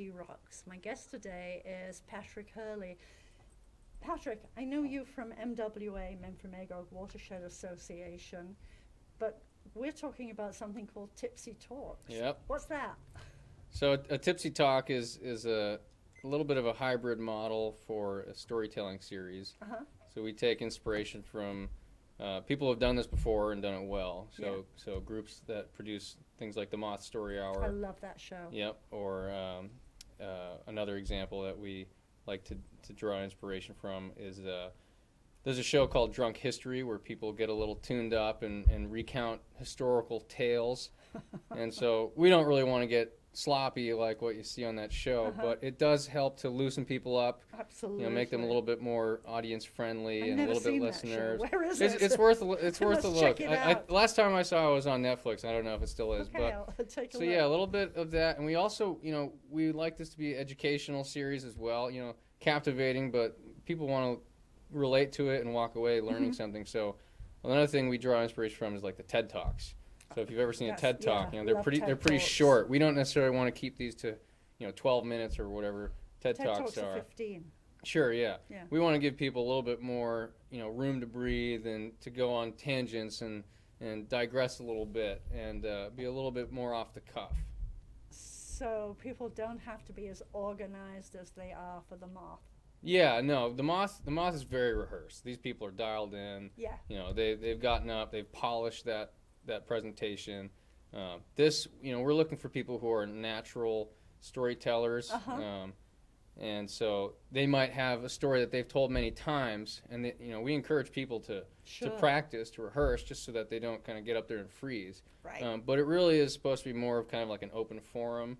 NEK-TV Rocks. My guest today is Patrick Hurley. Patrick, I know you from MWA, Memphremagog Watershed Association, but we're talking about something called Tipsy Talks. Yep. What's that? So a Tipsy Talk is a little bit of a hybrid model for a storytelling series. Uh-huh. So we take inspiration from people who have done this before and done it well. So groups that produce things like the Moth Story Hour. I love that show. Yep. Or another example that we like to draw inspiration from is there's a show called Drunk History where people get a little tuned up and recount historical tales. And so we don't really want to get sloppy like what you see on that show, but it does help to loosen people up. Absolutely. You know, make them a little bit more audience friendly I've and a never little bit seen that listeners. show. Where is it's, it? it's worth a look. Check it out. Last time I saw it was on Netflix. I don't know if it still is, Okay, but I'll take a so look. yeah, a little bit of that, and we also, we like this to be an educational series as well. Captivating, but people want to relate to it and walk away learning something. So another thing we draw inspiration from is like the TED Talks. So if you've ever seen a TED Talk, they're pretty short. We don't necessarily want to keep these to 12 minutes or whatever TED Talks are. 15. Sure, yeah. Yeah. We want to give people a little bit more, room to breathe and to go on tangents and digress a little bit and be a little bit more off the cuff. So people don't have to be as organized as they are for the Moth. Yeah, no, the Moth is very rehearsed. These people are dialed in. Yeah. They've gotten up, they've polished that presentation. We're looking for people who are natural storytellers. And so they might have a story that they've told many times, and we encourage people to practice, to rehearse, just so that they don't kind of get up there and freeze. Right. But it really is supposed to be more of kind of like an open forum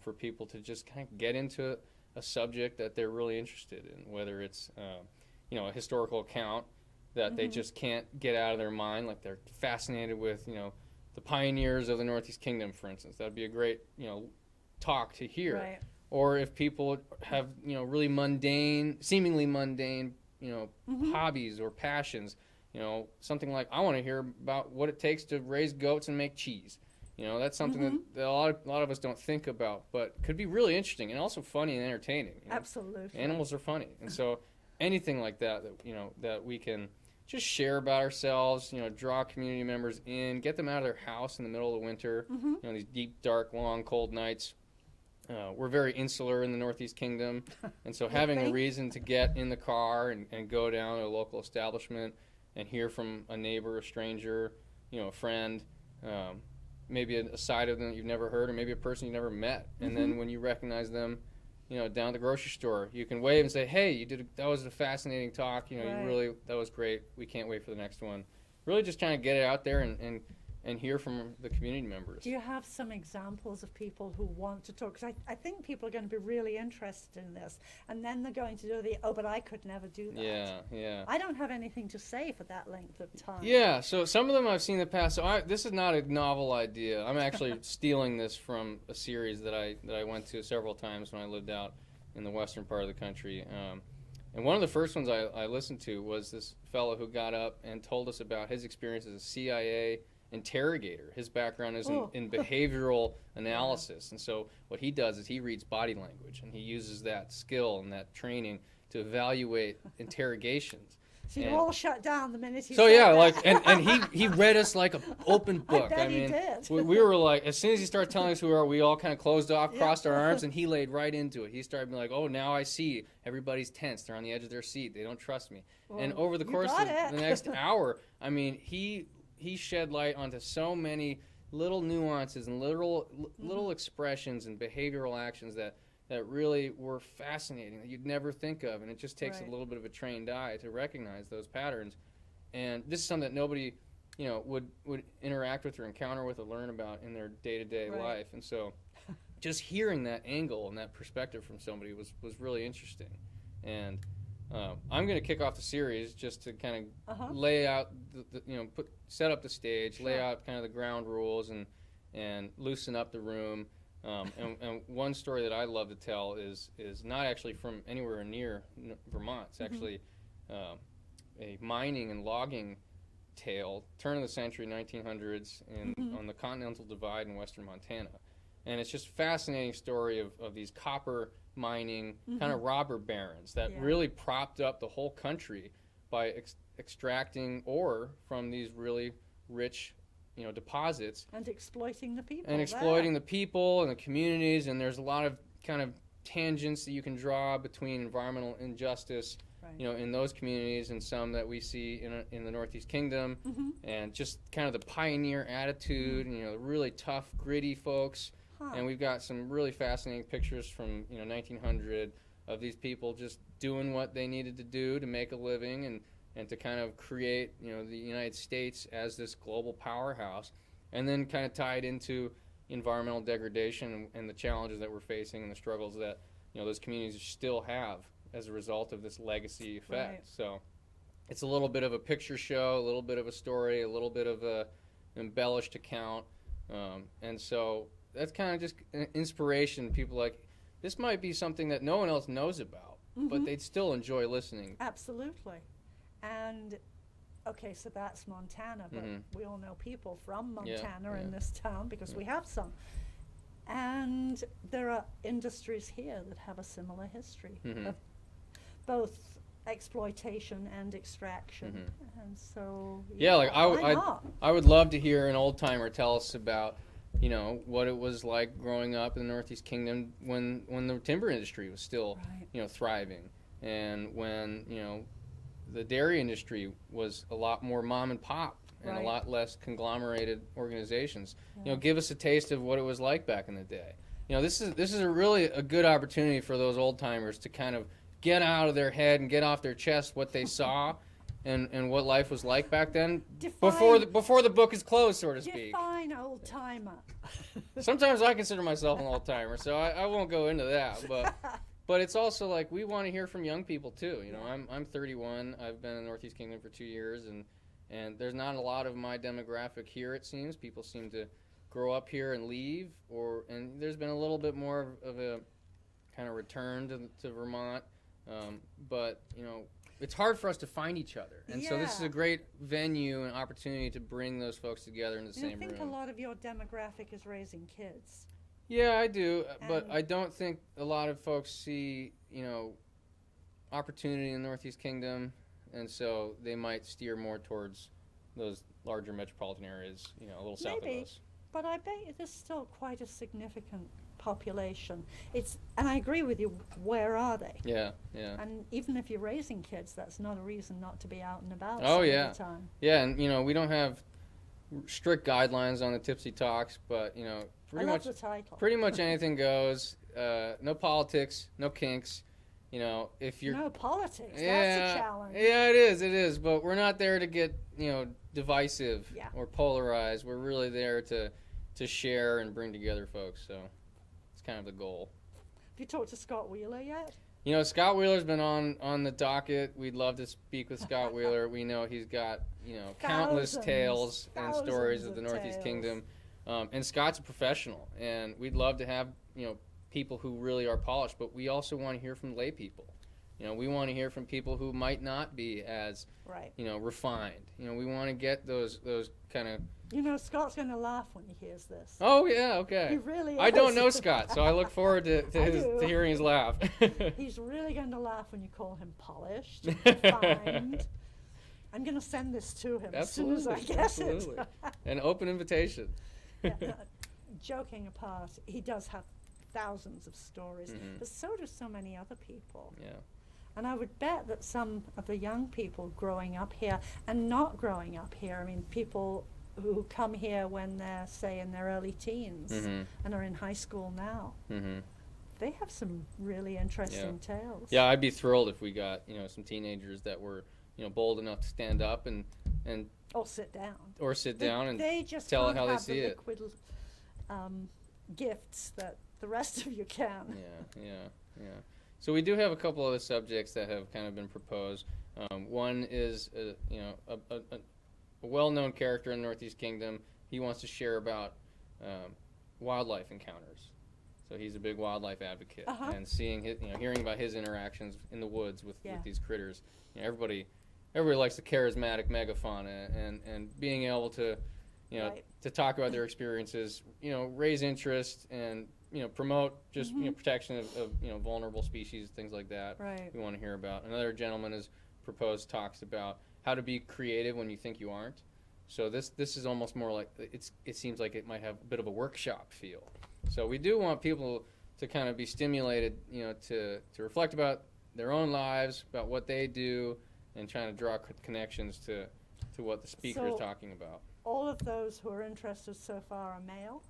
for people to just kind of get into a subject that they're really interested in, whether it's a historical account that they just can't get out of their mind, like they're fascinated with the pioneers of the Northeast Kingdom, for instance. That'd be a great talk to hear. Right. Or if people have really seemingly mundane hobbies or passions, something like, I want to hear about what it takes to raise goats and make cheese. That's something that a lot of us don't think about, but could be really interesting and also funny and entertaining. Absolutely. Animals are funny, and so anything like that that we can just share about ourselves, draw community members in, get them out of their house in the middle of the winter, these deep, dark, long, cold nights. We're very insular in the Northeast Kingdom, and so having a reason to get in the car and go down to a local establishment and hear from a neighbor, a stranger, a friend, maybe a side of them that you've never heard, or maybe a person you've never met. And then when you recognize them, down at the grocery store, you can wave and say, "Hey, that was a fascinating talk. That was great. We can't wait for the next one." Really just trying to get it out there and hear from the community members. Do you have some examples of people who want to talk? Because I think people are going to be really interested in this. And then they're going to do but I could never do that. Yeah. I don't have anything to say for that length of time. Yeah, so some of them I've seen in the past. So this is not a novel idea. I'm actually stealing this from a series that I went to several times when I lived out in the western part of the country. And one of the first ones I listened to was this fellow who got up and told us about his experience as a CIA interrogator. His background is in behavioral analysis, and so what he does is he reads body language, and he uses that skill and that training to evaluate interrogations. So you all shut down the minute he So said yeah, that. and he read us like an open book. I bet he did. we were like, as soon as he started telling us who we are, we all kind of closed off, crossed our arms, and he laid right into it. He started being like, "Oh, now I see. Everybody's tense. They're on the edge of their seat. They don't trust me." Well, and over the course of the next hour, he shed light onto so many little nuances and little expressions and behavioral actions that really were fascinating, that you'd never think of, and it just takes a little bit of a trained eye to recognize those patterns. And this is something that nobody would interact with or encounter with or learn about in their day-to-day life. And so just hearing that angle and that perspective from somebody was really interesting. And I'm going to kick off the series just to kind of lay out, set up the stage, lay out kind of the ground rules, and loosen up the room. And one story that I love to tell is not actually from anywhere near Vermont. It's actually a mining and logging tale, turn of the century, 1900s, on the Continental Divide in western Montana. and it's just a fascinating story of these copper mining kind of robber barons that really propped up the whole country by extracting ore from these really rich, deposits. And exploiting the people. And exploiting the people and the communities, and there's a lot of kind of tangents that you can draw between environmental injustice, in those communities and some that we see in the Northeast Kingdom, and just kind of the pioneer attitude, the really tough, gritty folks. And we've got some really fascinating pictures from 1900 of these people just doing what they needed to do to make a living and to kind of create the United States as this global powerhouse, and then kind of tied into environmental degradation and the challenges that we're facing and the struggles that those communities still have as a result of this legacy effect. Right. So it's a little bit of a picture show, a little bit of a story, a little bit of a embellished account, and so that's kind of just an inspiration. People like, this might be something that no one else knows about, but they'd still enjoy listening. Absolutely. And okay, so that's Montana, but we all know people from Montana in this town because we have some. And there are industries here that have a similar history of both exploitation and extraction. And so I would love to hear an old timer tell us about what it was like growing up in the Northeast Kingdom when the timber industry was still thriving, and when the dairy industry was a lot more mom and pop and a lot less conglomerated organizations. Give us a taste of what it was like back in the day. This is a really a good opportunity for those old timers to kind of get out of their head and get off their chest what they saw and what life was like back then before the book is closed, so to speak. Define old timer. Sometimes I consider myself an old timer, so I won't go into that, but it's also like we want to hear from young people too. I'm 31. I've been in the Northeast Kingdom for 2 years, and there's not a lot of my demographic here. It seems people seem to grow up here and leave, and there's been a little bit more of a kind of return to Vermont, but it's hard for us to find each other, and so this is a great venue and opportunity to bring those folks together in the same room. I think a lot of your demographic is raising kids. Yeah, I do, but I don't think a lot of folks see, opportunity in the Northeast Kingdom, and so they might steer more towards those larger metropolitan areas, a little south of us. But I bet there's still quite a significant population. And I agree with you, where are they? Yeah. And even if you're raising kids, that's not a reason not to be out and about some of the time. Yeah, and we don't have strict guidelines on the Tipsy Talks, but pretty much anything goes. No politics, no kinks. If you're no politics, that's a challenge. Yeah, it is. But we're not there to get divisive or polarized. We're really there to share and bring together folks. So it's kind of the goal. Have you talked to Scott Wheeler yet? Scott Wheeler's been on the docket. We'd love to speak with Scott Wheeler. We know he's got countless tales and stories of the Northeast Kingdom. And Scott's a professional, and we'd love to have people who really are polished, but we also want to hear from lay people. We want to hear from people who might not be as refined. We want to get those kind of. Scott's going to laugh when he hears this. Oh yeah, okay. He really is. I don't know Scott, so I look forward to hearing his laugh. He's really going to laugh when you call him polished, refined. I'm going to send this to him as soon as I get it. An open invitation. Joking apart, he does have thousands of stories, but so do so many other people. Yeah. And I would bet that some of the young people growing up here and not growing up here, people who come here when they're, say, in their early teens and are in high school now, they have some really interesting tales. Yeah, I'd be thrilled if we got, some teenagers that were, bold enough to stand up and or sit down. Or sit down and they just tell how they see it. Liquid gifts that the rest of you can. Yeah. So we do have a couple other subjects that have kind of been proposed. One is, a well-known character in the Northeast Kingdom. He wants to share about wildlife encounters. So he's a big wildlife advocate, and seeing his, hearing about his interactions in the woods with these critters. Everybody likes the charismatic megafauna, and being able to, you know, Right. to talk about their experiences, you know, raise interest and, you know, promote just, you know, protection of, you know, vulnerable species, things like that. Right. We want to hear about. Another gentleman has proposed talks about how to be creative when you think you aren't. So this is almost more like, it seems like it might have a bit of a workshop feel. So we do want people to kind of be stimulated, you know, to reflect about their own lives, about what they do, and trying to draw connections to what the speaker is So- talking about. All of those who are interested so far are male?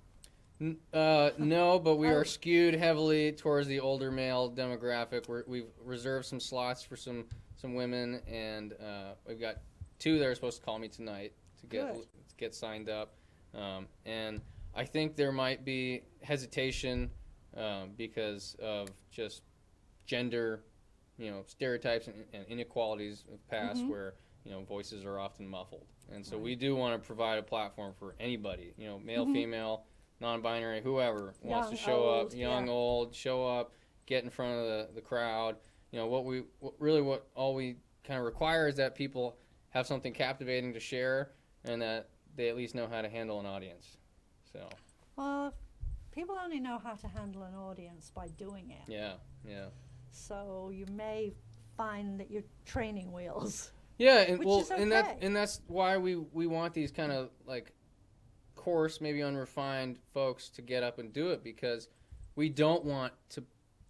No, but we Oh. are skewed heavily towards the older male demographic. We've reserved some slots for some women, and we've got 2 that are supposed to call me tonight to get signed up. And I think there might be hesitation because of just gender, you know, stereotypes and inequalities of the past where, you know, voices are often muffled. And so we do want to provide a platform for anybody, you know, male, female, non-binary, whoever wants to show up, young, old, show up, get in front of the crowd. You know, what all we kind of require is that people have something captivating to share and that they at least know how to handle an audience. So, Well, people only know how to handle an audience by doing it. yeah. So you may find that you're training wheels. Yeah, and Which well, is and okay. that's why we want these kind of like coarse, maybe unrefined folks to get up and do it, because we don't want to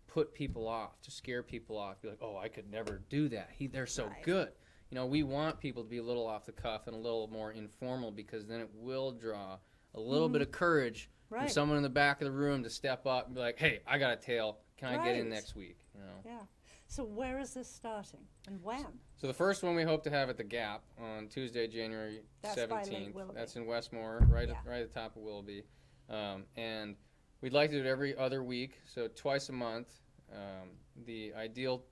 put people off, to scare people off. Be like, oh, I could never do that. They're so Right. good. You know, we want people to be a little off the cuff and a little more informal, because then it will draw a little bit of courage from Right. someone in the back of the room to step up and be like, hey, I got a tail. Can I get in Right. next week? You know. Yeah. So where is this starting and when? So the first one we hope to have at the Gap on Tuesday, January That's by Lake 17th. Willoughby. That's in Westmore, right at the top of Willoughby. And we'd like to do it every other week, so twice a month. The ideal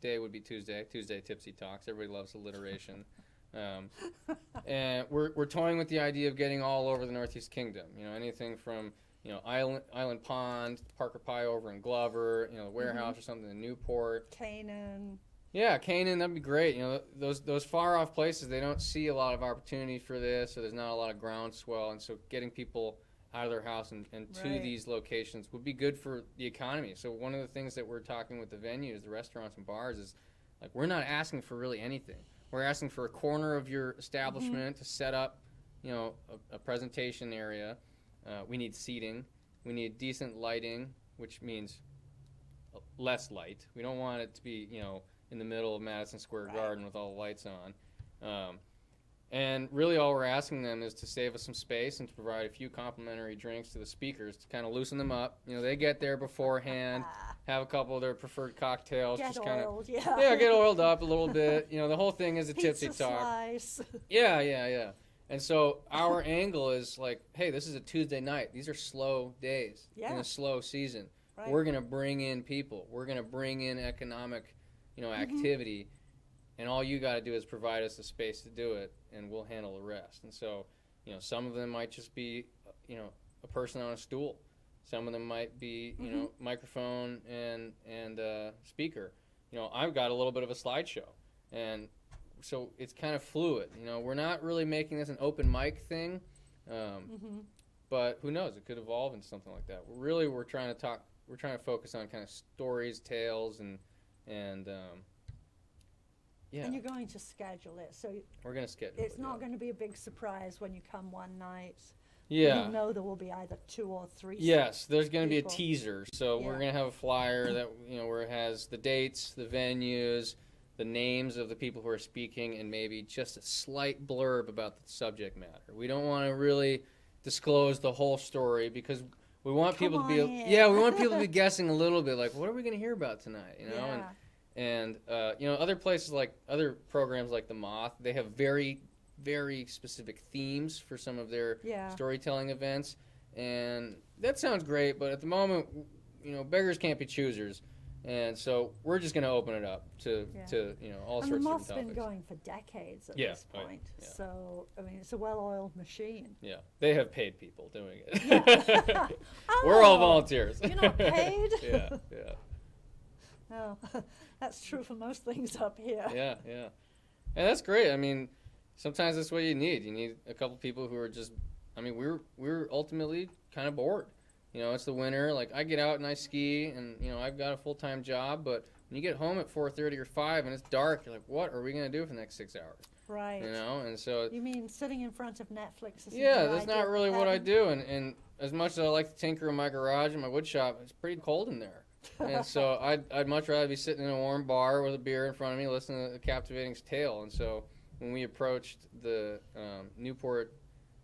day would be Tuesday Tipsy Talks. Everybody loves alliteration. And we're toying with the idea of getting all over the Northeast Kingdom. You know, anything from, you know, Island Pond, Parker Pie over in Glover, you know, the Warehouse or something in Newport. Canaan. Yeah, Canaan, that'd be great. You know, those far off places, they don't see a lot of opportunity for this, or there's not a lot of groundswell, and so getting people out of their house and to Right. these locations would be good for the economy. So one of the things that we're talking with the venues, the restaurants and bars, is like, we're not asking for really anything. We're asking for a corner of your establishment to set up, you know, a presentation area. We need seating. We need decent lighting, which means less light. We don't want it to be, you know, in the middle of Madison Square Garden with all the lights on. And really all we're asking them is to save us some space and to provide a few complimentary drinks to the speakers to kind of loosen them up. You know, they get there beforehand, have a couple of their preferred cocktails. Get just kind of, oiled, yeah. yeah, get oiled up a little bit. You know, the whole thing is a Pizza tipsy talk. slice. Yeah. And so our angle is like, hey, this is a Tuesday night. These are slow days in Yeah. a slow season. Right. We're going to bring in people. We're going to bring in economic, you know, activity. And all you got to do is provide us the space to do it, and we'll handle the rest. And so, you know, some of them might just be, you know, a person on a stool. Some of them might be, you know, microphone and speaker. You know, I've got a little bit of a slideshow. And so it's kind of fluid. You know, we're not really making this an open mic thing. But who knows? It could evolve into something like that. We're trying to focus on kind of stories, tales, and yeah. And you're going to schedule it, so We're going to schedule it's it. not going to be a big surprise when you come one night. Yeah. You know there will be either 2 or 3. Yes, there's going to be a people. teaser. So we're Yeah. going to have a flyer that, you know, where it has the dates, the venues, the names of the people who are speaking, and maybe just a slight blurb about the subject matter. We don't want to really disclose the whole story, because we want Come people to be on in. we want people to be guessing a little bit, like, what are we going to hear about tonight, you know? Yeah. And you know, other places, like other programs like the Moth, they have very, very specific themes for some of their Yeah. storytelling events, and that sounds great. But at the moment, you know, beggars can't be choosers, and so we're just going to open it up to you know, all And the sorts Moth's of been different topics. going for decades at Yeah, this right, point. yeah. So, I mean, it's a well-oiled machine. Yeah, they have paid people doing it. Yeah. We're all Oh, volunteers. You're not paid? Yeah. No, that's true for most things up here. Yeah. And that's great. I mean, sometimes that's what you need. You need a couple people who are just I mean, we're ultimately kind of bored. You know, it's the winter. Like, I get out and I ski, and you know, I've got a full-time job, but when you get home at 4:30 or 5 and it's dark, you're like, what are we gonna do for the next 6 hours? Right. You know, and so You mean sitting in front of Netflix? yeah, that's not really what I do. And as much as I like to tinker in my garage and my wood shop, it's pretty cold in there. And so I'd much rather be sitting in a warm bar with a beer in front of me, listening to the captivating tale. And so when we approached the Newport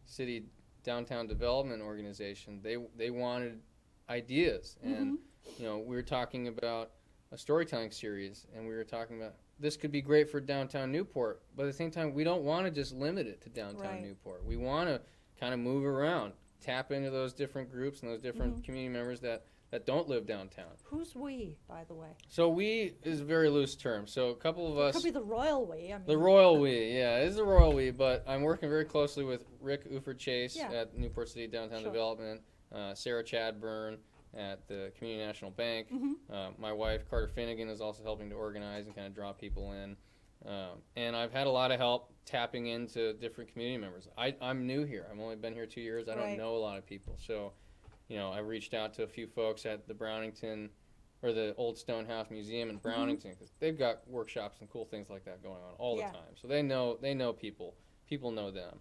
City Downtown Development Organization, they wanted ideas, and you know, we were talking about a storytelling series, and we were talking about this could be great for downtown Newport, but at the same time, we don't want to just limit it to downtown Newport. We want to kind of move around, tap into those different groups and those different community members that don't live downtown. Who's we, by the way? So we is a very loose term. So a couple of us. Could be the royal we. I mean. The royal we, yeah, it is the royal we. But I'm working very closely with Rick Uford Chase at Newport City Downtown Development, Sarah Chadburn at the Community National Bank. My wife Carter Finnegan is also helping to organize and kind of draw people in. And I've had a lot of help tapping into different community members. I'm new here. I've only been here 2 years. I don't know a lot of people. So, you know, I reached out to a few folks at the Brownington, or the Old Stonehouse Museum in Brownington, because they've got workshops and cool things like that going on all the time. So they know people. People know them.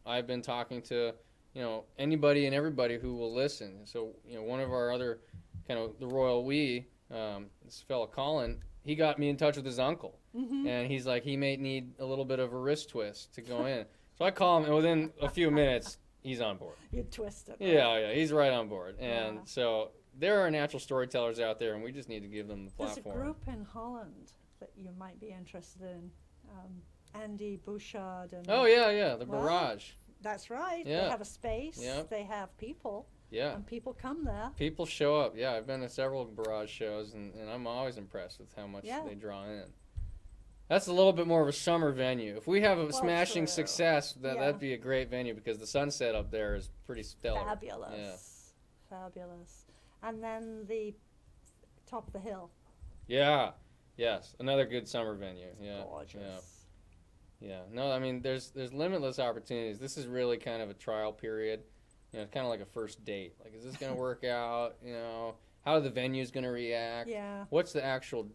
I've been talking to, you know, anybody and everybody who will listen. So, you know, one of our other kind of the royal we, this fellow Colin, he got me in touch with his uncle. And he's like, he may need a little bit of a wrist twist to go in. So I call him, and within a few minutes, he's on board. You twist it. Right? Yeah, he's right on board. And so there are natural storytellers out there, and we just need to give them the platform. There's a group in Holland that you might be interested in. Andy Bouchard. And the Barrage. That's right. Yeah. They have a space. They have people. Yeah. And people come there. People show up. Yeah, I've been to several Barrage shows, and I'm always impressed with how much they draw in. That's a little bit more of a summer venue. If we have a smashing success, that'd be a great venue, because the sunset up there is pretty stellar. Fabulous. Yeah. Fabulous. And then the top of the hill. Yeah. Yes. Another good summer venue. Yeah. Gorgeous. Yeah. No, I mean, there's limitless opportunities. This is really kind of a trial period. You know, it's kind of like a first date. Like, is this going to work out? You know, how are the venues going to react? Yeah. What's the actual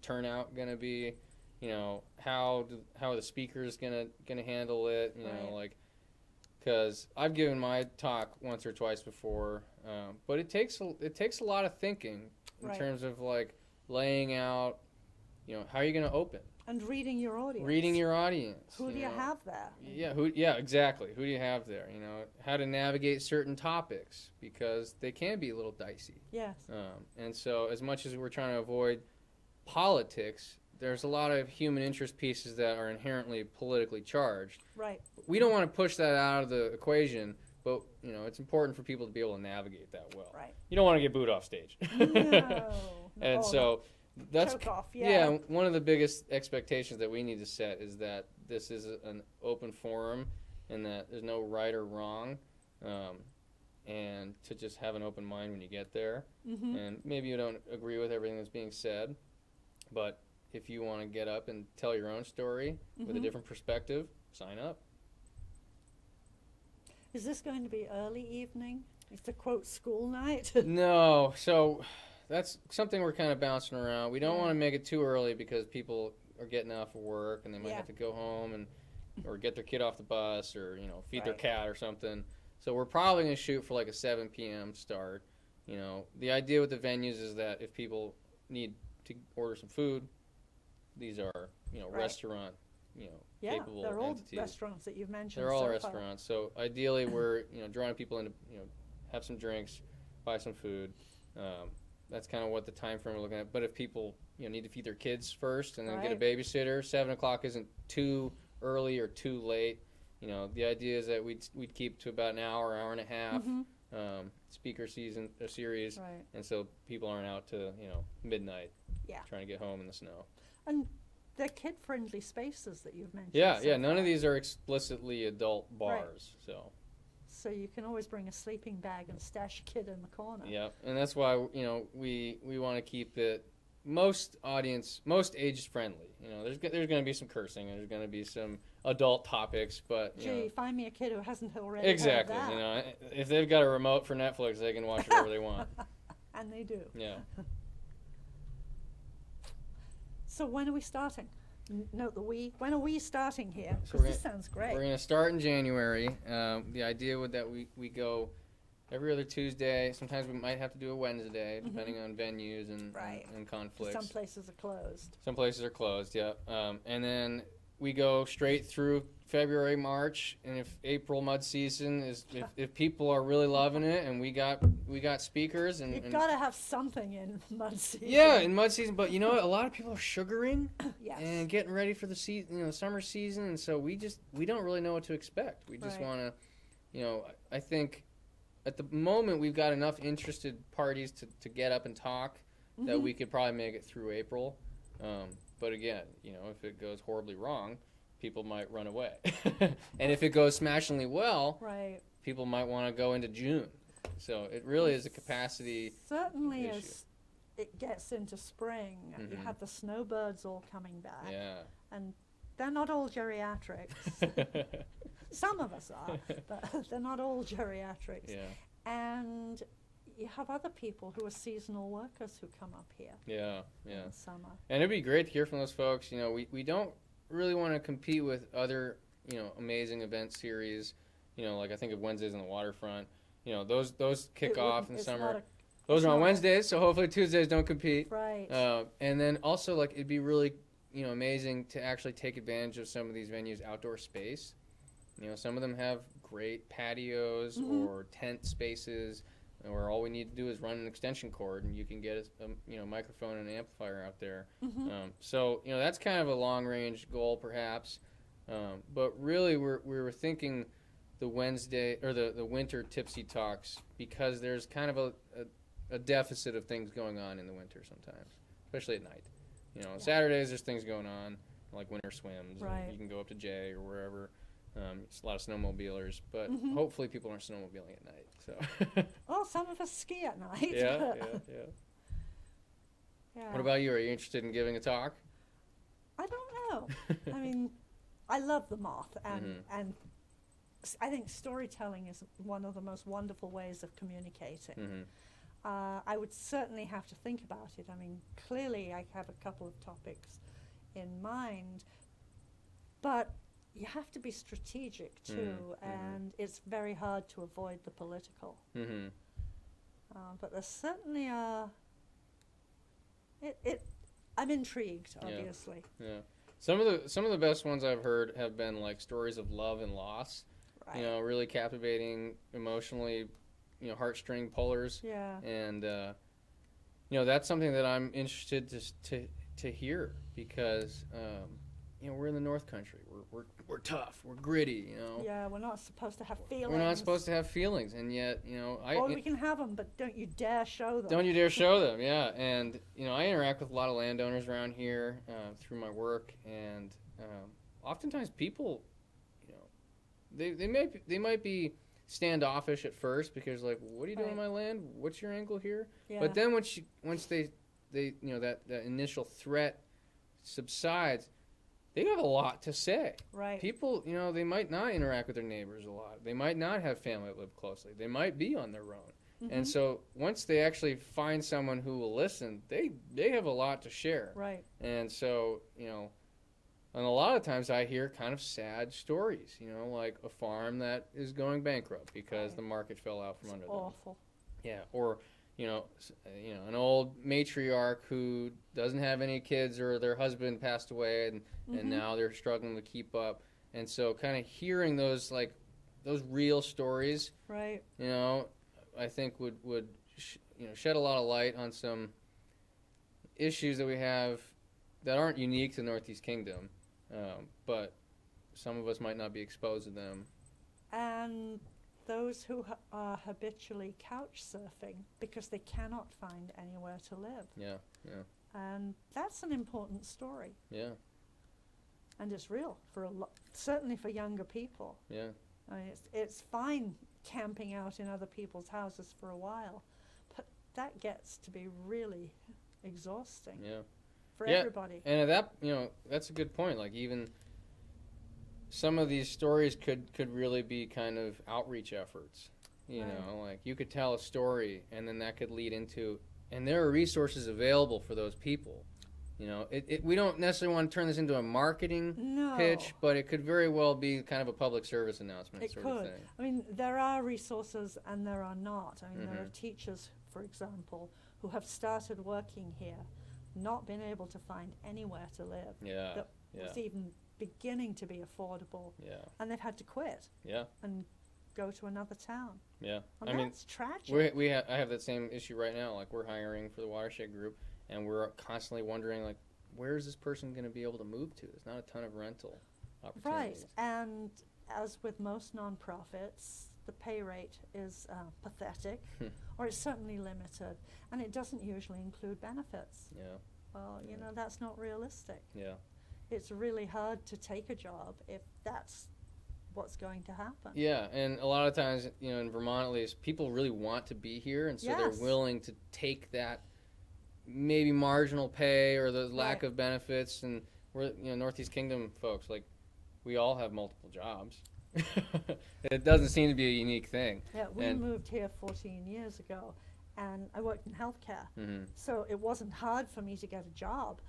turnout going to be? You know, how are the speakers gonna handle it? You know, like, because I've given my talk once or twice before, but it takes a lot of thinking in terms of like laying out, you know, how are you gonna open and reading your audience. Who do you have there? Yeah, exactly. Who do you have there? You know, how to navigate certain topics, because they can be a little dicey. Yes. And so, as much as we're trying to avoid politics, there's a lot of human interest pieces that are inherently politically charged. Right. We don't want to push that out of the equation, but, you know, it's important for people to be able to navigate that well. Right. You don't want to get booed off stage. No. And so that's choke off, one of the biggest expectations that we need to set is that this is an open forum, and that there's no right or wrong, and to just have an open mind when you get there. And maybe you don't agree with everything that's being said, but if you want to get up and tell your own story with a different perspective, sign up. Is this going to be early evening? It's a quote school night? No, so that's something we're kind of bouncing around. We don't want to make it too early, because people are getting off of work and they might have to go home or get their kid off the bus, or, you know, feed their cat or something. So we're probably going to shoot for like a 7 p.m. start. You know, the idea with the venues is that if people need to order some food, these are, you know, restaurant, you know, capable they're all entities. Restaurants that you've mentioned. They're all restaurants. So ideally, we're, you know, drawing people into, you know, have some drinks, buy some food. That's kind of what the time frame we're looking at. But if people, you know, need to feed their kids first and then get a babysitter, 7 o'clock isn't too early or too late. You know, the idea is that we'd keep to about an hour and a half. Speaker series, and so people aren't out to, you know, midnight trying to get home in the snow. And they're kid-friendly spaces that you've mentioned. Yeah, none of these are explicitly adult bars, so you can always bring a sleeping bag and stash a kid in the corner. Yeah, and that's why, you know, we want to keep it most age friendly. You know, there's going to be some cursing and there's going to be some adult topics, but Gee, find me a kid who hasn't already exactly. heard that. You know, if they've got a remote for Netflix, they can watch whatever they want. And they do. Yeah. So when are we starting? Note the we. When are we starting here? So Because this sounds great. We're going to start in January. The idea would that we go every other Tuesday. Sometimes we might have to do a Wednesday, depending on venues and conflicts. Some places are closed. Some places are closed, yeah. And then we go straight through February, March, and if April mud season is, if people are really loving it, and we got speakers, and You've got to have something in mud season. Yeah, in mud season. But you know what? A lot of people are sugaring Yes. and getting ready for the season, the summer season, and so we don't really know what to expect. We just want to, I think at the moment we've got enough interested parties to get up and talk that we could probably make it through April. But again, if it goes horribly wrong, people might run away. And if it goes smashingly well, people might want to go into June. So it really is a capacity Certainly issue. as it gets into spring, you have the snowbirds all coming back. Yeah. And they're not all geriatrics. Some of us are, but they're not all geriatrics. Yeah. And you have other people who are seasonal workers who come up here Yeah. in summer. And it'd be great to hear from those folks. We don't really want to compete with other, amazing event series. Like I think of Wednesdays on the Waterfront. Those kick off in the summer. Those are on Wednesdays, so hopefully Tuesdays don't compete. Right. And then also, like, it'd be really, amazing to actually take advantage of some of these venues' outdoor space. Some of them have great patios or tent spaces where all we need to do is run an extension cord and you can get a microphone and an amplifier out there. So that's kind of a long-range goal, perhaps. But really, we were thinking the Wednesday or the winter Tipsy talks because there's kind of a deficit of things going on in the winter sometimes, especially at night. Saturdays there's things going on like winter swims. Right. You can go up to Jay or wherever. It's a lot of snowmobilers, but hopefully people aren't snowmobiling at night. So. Well, some of us ski at night. Yeah. Yeah. What about you? Are you interested in giving a talk? I don't know. I mean, I love the moth, and I think storytelling is one of the most wonderful ways of communicating. I would certainly have to think about it. I mean, clearly I have a couple of topics in mind, but you have to be strategic too, and it's very hard to avoid the political. But there certainly are. I'm intrigued, obviously. Yeah. Some of the best ones I've heard have been like stories of love and loss. Right. Really captivating, emotionally, heartstring pullers. Yeah. And that's something that I'm interested to hear because we're in the North Country. We're tough. We're gritty. Yeah, we're not supposed to have feelings. We're not supposed to have feelings, and yet we can have them, but don't you dare show them. Don't you dare show them. Yeah, and I interact with a lot of landowners around here through my work, and oftentimes people, they might be standoffish at first because like, what are you doing on my land? What's your angle here? Yeah. But then once they that initial threat subsides, they have a lot to say. Right. People, they might not interact with their neighbors a lot. They might not have family that live closely. They might be on their own. And so once they actually find someone who will listen, they have a lot to share. Right. And so, and a lot of times I hear kind of sad stories, like a farm that is going bankrupt because the market fell out from under them. Awful. Yeah, or an old matriarch who doesn't have any kids or their husband passed away and now they're struggling to keep up. And so kind of hearing those real stories, right? I think would shed a lot of light on some issues that we have that aren't unique to the Northeast Kingdom, but some of us might not be exposed to them. And those who are habitually couch surfing because they cannot find anywhere to live. Yeah. And that's an important story. Yeah. And it's real for certainly for younger people. Yeah. I mean, it's fine camping out in other people's houses for a while, but that gets to be really exhausting. Yeah. For Yeah, everybody. and at that, that's a good point. Like, even some of these stories could really be kind of outreach efforts. You Right. know, like you could tell a story, and then that could lead into, and there are resources available for those people. You know, we don't necessarily want to turn this into a marketing No. pitch, but it could very well be kind of a public service announcement It sort could. of thing. I mean, there are resources and there are not. I mean, there are Mhm. teachers, for example, who have started working here, not been able to find anywhere to live Yeah. that Yeah. was even beginning to be affordable, Yeah. and they've had to quit Yeah. and go to another town. Yeah. And I mean, that's tragic. I have that same issue right now. Like, we're hiring for the watershed group, and we're constantly wondering, like, where is this person going to be able to move to? There's not a ton of rental opportunities. Right, and as with most nonprofits, the pay rate is pathetic, or it's certainly limited, and it doesn't usually include benefits. Yeah. Well, you Yeah. know, that's not realistic. Yeah. It's really hard to take a job if that's what's going to happen. Yeah, and a lot of times, in Vermont at least, people really want to be here, and so Yes. they're willing to take that maybe marginal pay or the lack Right. of benefits. And we're, Northeast Kingdom folks, like, we all have multiple jobs. It doesn't seem to be a unique thing. Yeah, we And- moved here 14 years ago, and I worked in healthcare, Hmm. so it wasn't hard for me to get a job,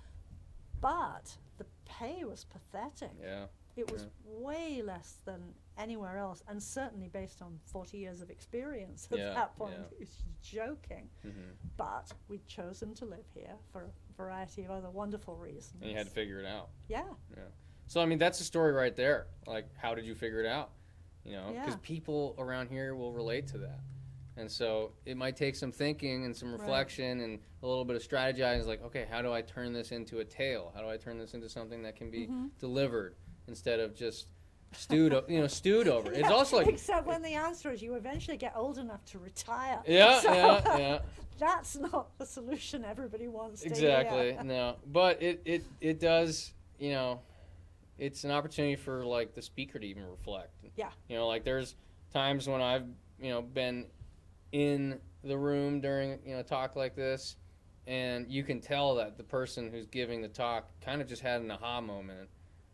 but the pay was pathetic. Yeah. It was Yeah. way less than anywhere else, and certainly based on 40 years of experience at Yeah, that point. yeah. It was joking. Hmm. But we'd chosen to live here for a variety of other wonderful reasons. And you had to figure it out. Yeah, So, I mean, that's a story right there. Like, how did you figure it out? Because Yeah. people around here will relate to that. And so it might take some thinking and some Right. reflection and a little bit of strategizing. Like, okay, how do I turn this into a tale? How do I turn this into something that can be Mhm. delivered instead of just stewed over? It's Yeah, also like, except when the answer is you eventually get old enough to retire. yeah, So yeah. that's not the solution everybody wants to Exactly. hear. No, but it does. It's an opportunity for, like, the speaker to even reflect. Yeah. Like, there's times when I've been in the room during a talk like this, and you can tell that the person who's giving the talk kind of just had an aha moment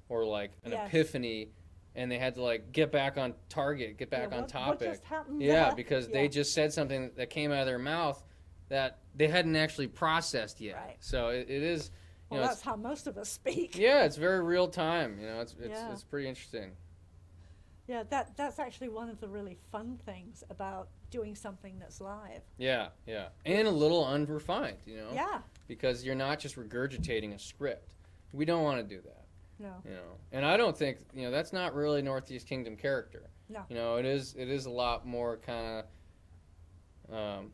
or like an Yes. epiphany, and they had to, like, get back on target, get back Yeah, on what topic. just happened Yeah, there? because Yeah. they just said something that came out of their mouth that they hadn't actually processed yet. Right. So it is. Well, It's- that's how most of us speak. yeah, it's very real time. Yeah. It's pretty interesting. Yeah, that's actually one of the really fun things about doing something that's live. Yeah, yeah, and a little unrefined, Yeah, because you're not just regurgitating a script. We don't want to do that, no, and I don't think that's not really Northeast Kingdom character. No. It is a lot more kind of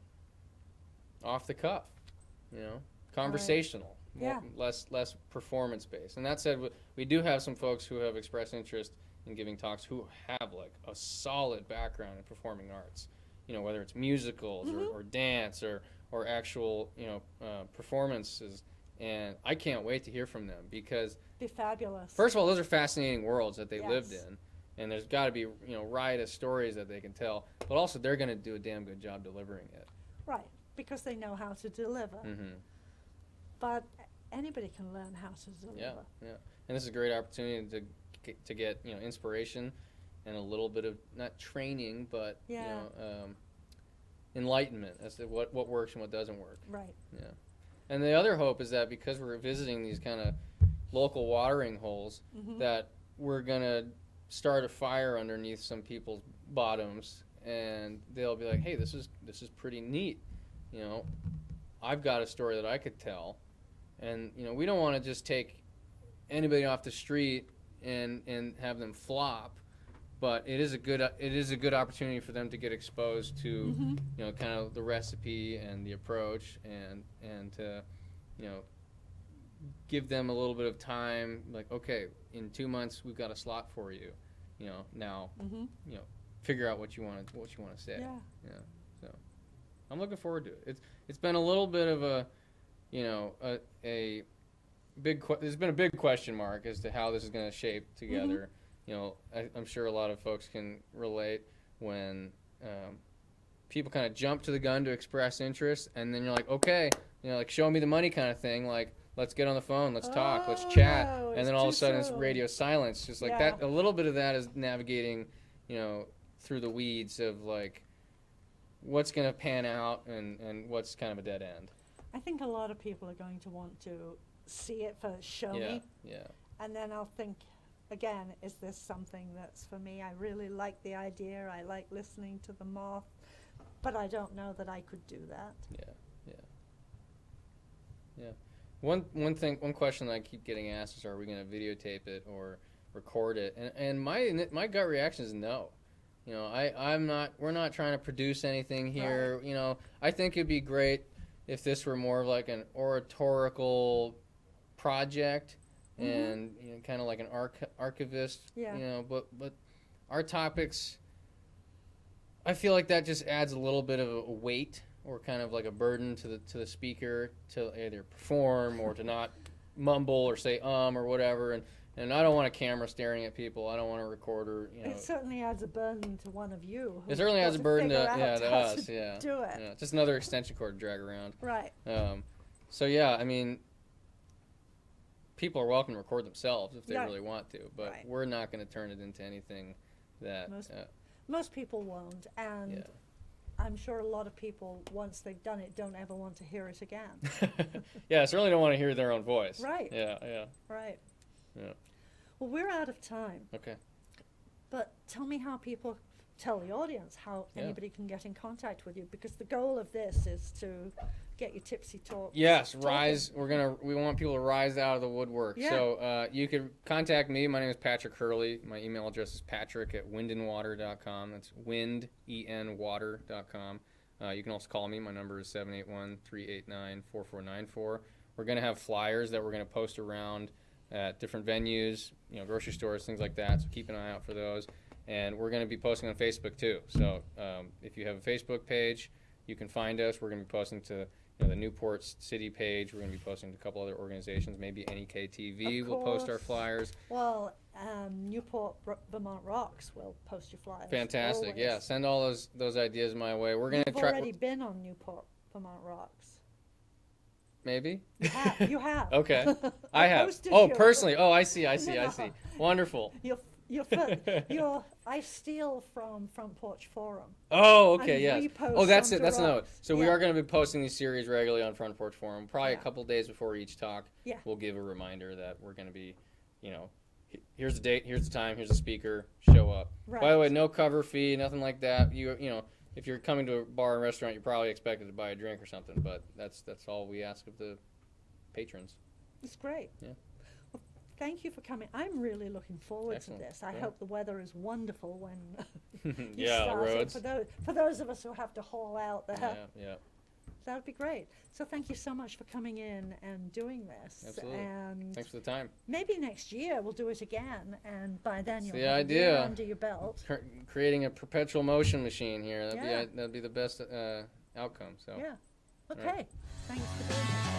off the cuff, conversational. Yeah. Less performance based. And that said, we do have some folks who have expressed interest in giving talks who have, like, a solid background in performing arts. Whether it's musicals or dance or actual performances. And I can't wait to hear from them because, be fabulous. first of all, those are fascinating worlds that they Yes. lived in, and there's got to be riotous stories that they can tell. But also, they're going to do a damn good job delivering it. Right, because they know how to deliver. Mm-hmm. But anybody can learn how to deliver. Yeah. And this is a great opportunity to get inspiration and a little bit of, not training, but Yeah. enlightenment as to what works and what doesn't work. Right. Yeah. And the other hope is that because we're visiting these kind of local watering holes, Mhm. that we're gonna start a fire underneath some people's bottoms, and they'll be like, "Hey, this is pretty neat. I've got a story that I could tell." And we don't want to just take anybody off the street and have them flop, but it is a good opportunity for them to get exposed to Mhm. kind of the recipe and the approach, and to give them a little bit of time. Like, okay, in 2 months we've got a slot for you. Now Mhm. figure out what you want to say. Yeah. So I'm looking forward to it. It's been a little bit of a there's been a big question mark as to how this is going to shape together. I'm sure a lot of folks can relate when people kind of jump to the gun to express interest, and then you're like, okay, like show me the money kind of thing, like let's get on the phone, let's talk, let's chat, no, and then all of a sudden it's radio silence, just like that. A little bit of that is navigating, through the weeds of like what's going to pan out and what's kind of a dead end. I think a lot of people are going to want to see it first, show me. Yeah. And then I'll think, again, is this something that's for me? I really like the idea. I like listening to the moth, but I don't know that I could do that. Yeah. One question that I keep getting asked is, are we going to videotape it or record it? And my gut reaction is no. We're not trying to produce anything here. Right. I think it'd be great if this were more of like an oratorical project, and kind of like an archivist. But our topics, I feel like that just adds a little bit of a weight or kind of like a burden to the speaker to either perform or to not mumble or say or whatever. And I don't want a camera staring at people. I don't want a recorder. It certainly adds a burden to one of you. It certainly adds a burden to us. Do it. Yeah, just another extension cord to drag around. Right. So yeah, I mean, people are welcome to record themselves if they really want to, but we're not going to turn it into anything that most people won't, and I'm sure a lot of people, once they've done it, don't ever want to hear it again. Yeah, certainly don't want to hear their own voice. Right. Yeah. Right. Yeah. Well, we're out of time. Okay. But tell me how people, tell the audience how anybody can get in contact with you, because the goal of this is to get your Tipsy talk. Yes, rise. We want people to rise out of the woodwork. Yeah. So you can contact me. My name is Patrick Hurley. My email address is patrick@windandwater.com. That's windenwater.com. You can also call me. My number is 781-389-4494. We're going to have flyers that we're going to post around at different venues, grocery stores, things like that. So keep an eye out for those. And we're going to be posting on Facebook too. So if you have a Facebook page, you can find us. We're going to be posting to the Newport City page. We're going to be posting to a couple other organizations. Maybe NEK-TV will post our flyers. Well, Newport Vermont Rocks will post your flyers. Fantastic. Always. Yeah, send all those ideas my way. We're going to try. You've already been on Newport Vermont Rocks. Maybe? You have. Okay. I have. You. Personally. Oh, I see. Wonderful. I steal from Front Porch Forum. Oh, okay, yes. Oh, that's it. That's a note. So we are going to be posting these series regularly on Front Porch Forum. Probably a couple days before each talk. Yeah. We'll give a reminder that we're going to be, here's the date, here's the time, here's the speaker, show up. Right. By the way, no cover fee, nothing like that. If you're coming to a bar and restaurant, you're probably expected to buy a drink or something, but that's all we ask of the patrons. It's great. Yeah. Well, thank you for coming. I'm really looking forward to this. I hope the weather is wonderful when you start. Roads. For those of us who have to haul out there. Yeah. That would be great. So thank you so much for coming in and doing this. Absolutely. And thanks for the time. maybe next year we'll do it again, and by then you'll the have idea. a year under your belt. Creating a perpetual motion machine here. That'd be the best outcome. So. Yeah. Okay. Thanks for doing it.